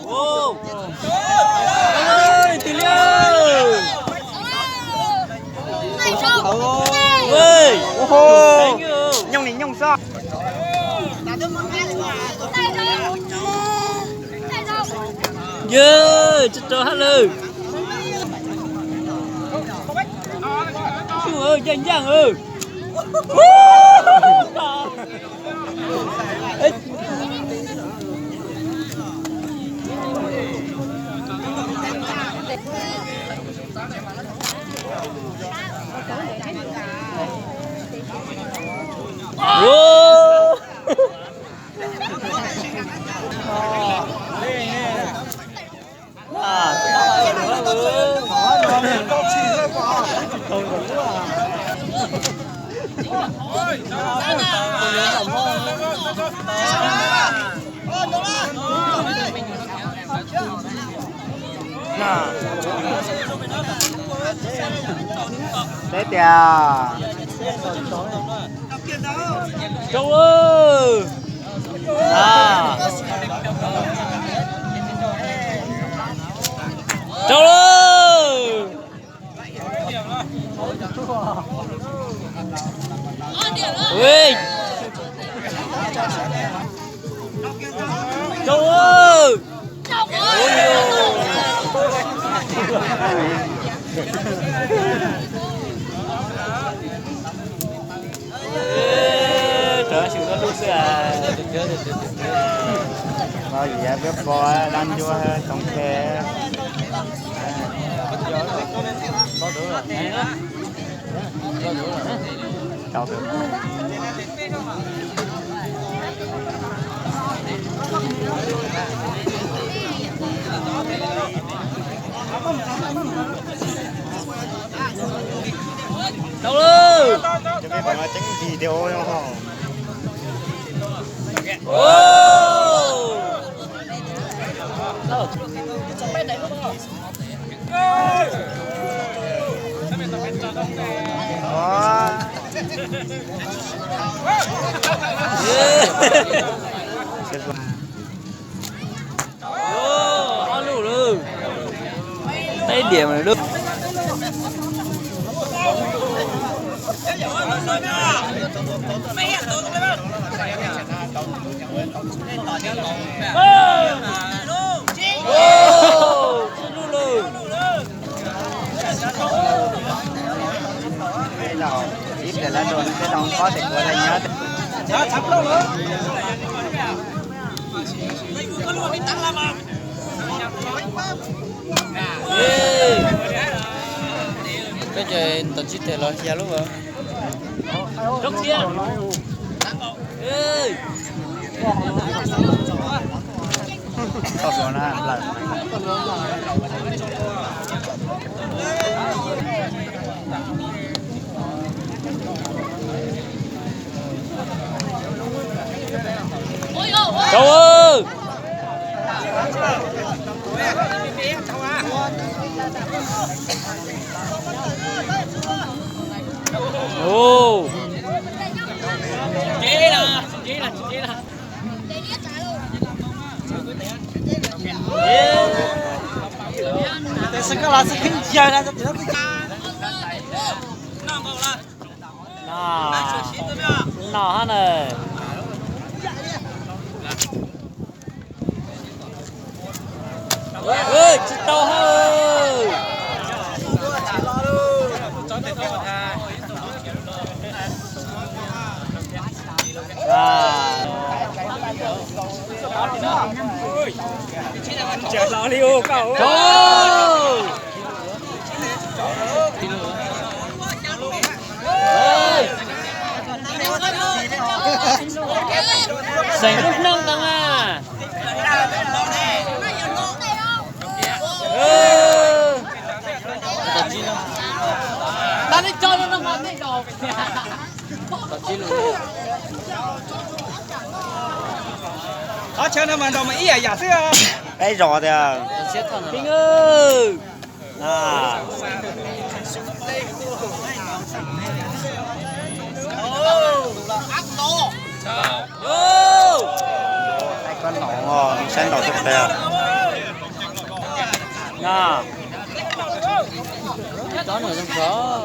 Ô. Ơi, Từ Liêu. Ơi. Ô. Nhông ní nhông sao? Dơ, chết rồi hết luôn. Chú ơi, nhanh nhanh ơi. Wow. Đấy kìa. Châu ơi. À. Châu ơi. Ui. Châu ơi. Trời sự nó lúc à. Rồi gì á, bếp bò đang vô trong khe. Đâu được. Đâu luôn. Cho biết bạn tránh video không? Ô. Đó. Ô, ăn đủ luôn. Thấy điểm này được. Cái đầu ít để là đồ cái đầu có thể qua đây nhớ. Cái gì tận chỉ thể lo xe lúc rồi. Rất kia. Ê. Có số nào là Châu ơi. Ồ. Chế là. sẽ có là sẽ kinh chơi ra cho nó. Nào ha này. Ơi, chết tao ơi. Chờ nó đi ô cậu. Sành lúc nâng tăng à. Ta đi cho nó ngon đấy đồ. Đó chơi nó mà đồ mà ý à giả xưa. Cái giò thì à. Kinh ơi. À. cái nọ sen đỏ thực tế nha chó nữa không có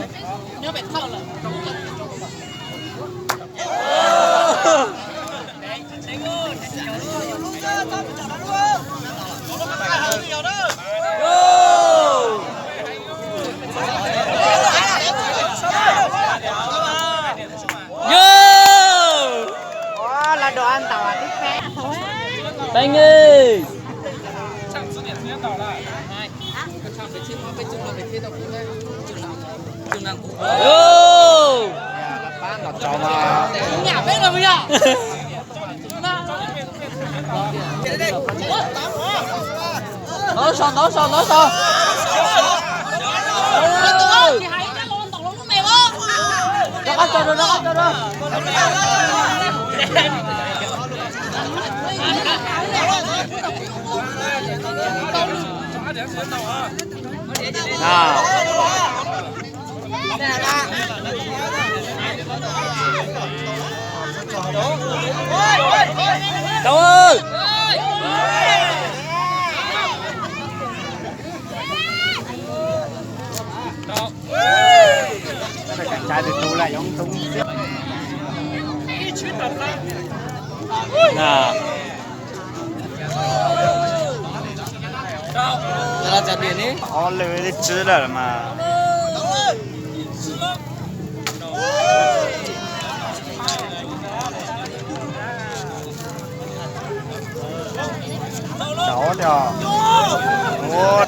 quá là đồ ăn tàu à Bánh ơi chào mà nhà bên rồi bây giờ nó sao thì hãy ra con tổng lúc này không nó cho đó đâu ơi cảnh trai thì tu lại giống tung nè là chặt điện đi họ lười đi chứ rồi mà đó rồi một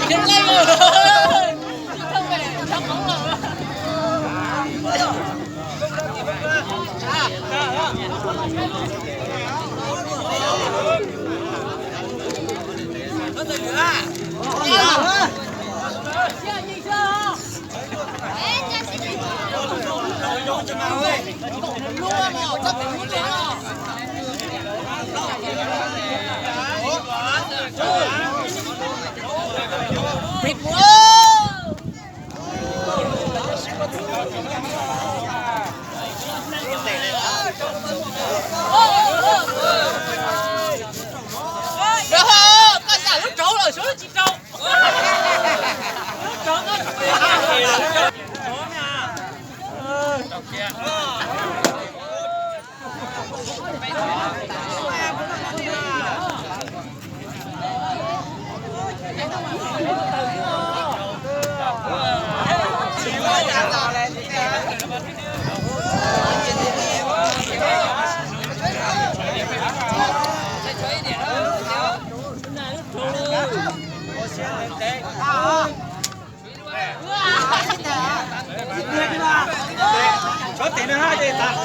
lên lên rồi không về trong bóng rồi Bịt con giả lúc trấu rồi xuống chị trấu lúc trấu có tiền hai tiền ta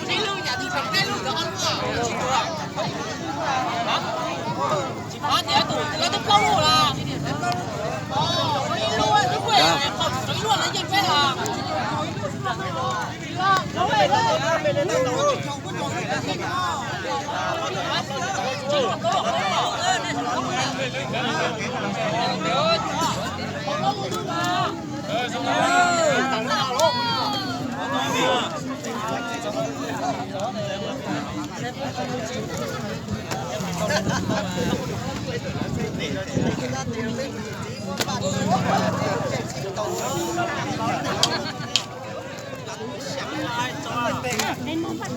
đi luôn nhà tôi phải đi luôn được không đó thì tụi tôi câu luôn là đi luôn đi quê đi luôn lấy gì phép à nó về đó Nên muốn bắt